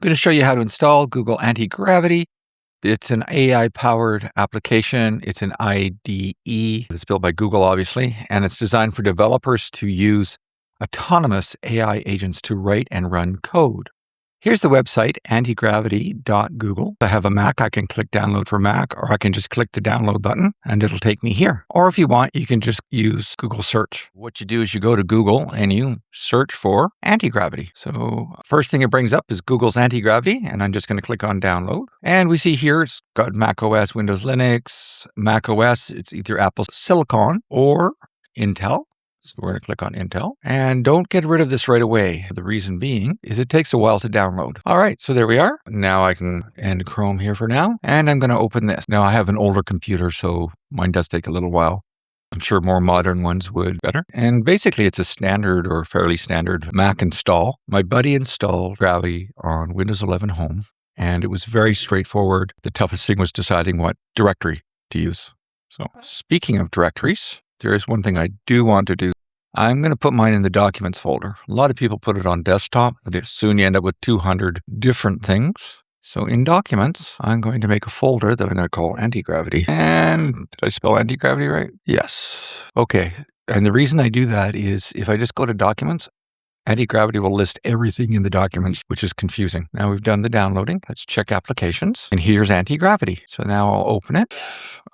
I'm going to show you how to install Google Antigravity. It's an AI-powered application. It's an IDE. It's built by Google, obviously, and it's designed for developers to use autonomous AI agents to write and run code. Here's the website, antigravity.google. I have a Mac. I can click download for Mac, or I can just click the download button and it'll take me here. Or if you want, you can just use Google search. What you do is you go to Google and you search for Antigravity. So first thing it brings up is Google's Antigravity, and I'm just going to click on download. And we see here it's got Mac OS, Windows, Linux, Mac OS. It's either Apple Silicon or Intel. So we're going to click on Intel, and don't get rid of this right away. The reason being is it takes a while to download. All right, so there we are. Now I can end Chrome here for now, and I'm going to open this. Now I have an older computer, so mine does take a little while. I'm sure more modern ones would better. And basically it's a standard or fairly standard Mac install. My buddy installed Gravity on Windows 11 Home, and it was very straightforward. The toughest thing was deciding what directory to use. So speaking of directories, there is one thing I do want to do. I'm going to put mine in the documents folder. A lot of people put it on desktop, but soon you end up with 200 different things. So in documents, I'm going to make a folder that I'm going to call Antigravity. And did I spell Antigravity right? Yes. Okay. And the reason I do that is if I just go to documents, Antigravity will list everything in the documents, which is confusing. Now we've done the downloading. Let's check applications. And here's Antigravity. So now I'll open it.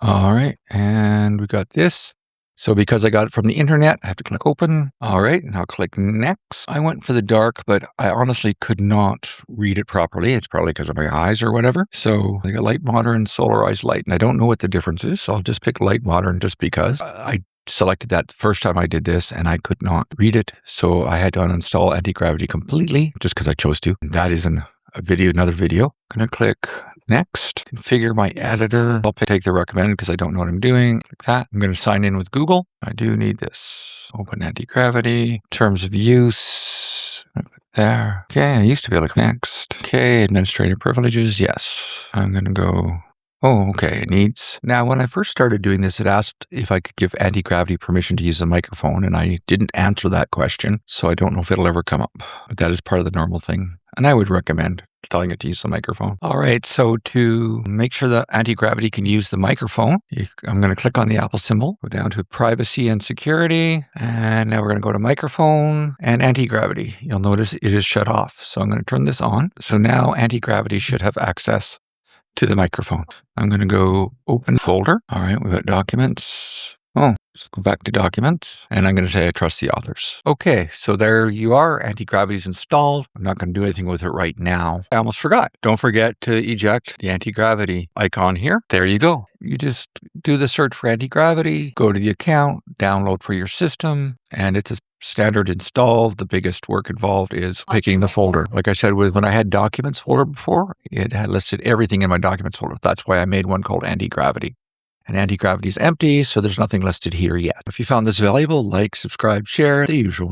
All right. And we got this. So because I got it from the internet, I have to click open. All right, and I'll click next. I went for the dark, but I honestly could not read it properly. It's probably because of my eyes or whatever. So I got light, modern, solarized light, and I don't know what the difference is. So I'll just pick light, modern, just because. I selected that the first time I did this, and I could not read it. So I had to uninstall Antigravity completely, just because I chose to. That is another video. I'm going to click next, configure my editor. I'll take the recommended because I don't know what I'm doing. Click that. I'm going to sign in with Google. I do need this. Open Antigravity. Terms of use. Click there. Okay, I used to be able to click next. Okay, administrative privileges. Yes. I'm going to go. Oh, okay. It needs. Now, when I first started doing this, it asked if I could give Antigravity permission to use a microphone, and I didn't answer that question, so I don't know if it'll ever come up. But that is part of the normal thing, and I would recommend telling it to use the microphone. All right, so to make sure that Antigravity can use the microphone, I'm going to click on the Apple symbol, go down to Privacy and Security, and now we're going to go to Microphone and Antigravity. You'll notice it is shut off, so I'm going to turn this on. So now Antigravity should have access to the microphone. I'm going to go open folder. All right, we've got documents. Oh, let's go back to documents, and I'm going to say I trust the authors. Okay, so there you are. Antigravity's installed. I'm not going to do anything with it right now. I almost forgot. Don't forget to eject the Antigravity icon here. There you go. You just do the search for Antigravity, go to the account, download for your system, and it's a standard install. The biggest work involved is picking the folder. Like I said, when I had documents folder before, it had listed everything in my documents folder. That's why I made one called Antigravity. And Antigravity is empty, so there's nothing listed here yet. If you found this valuable, like, subscribe, share, the usual.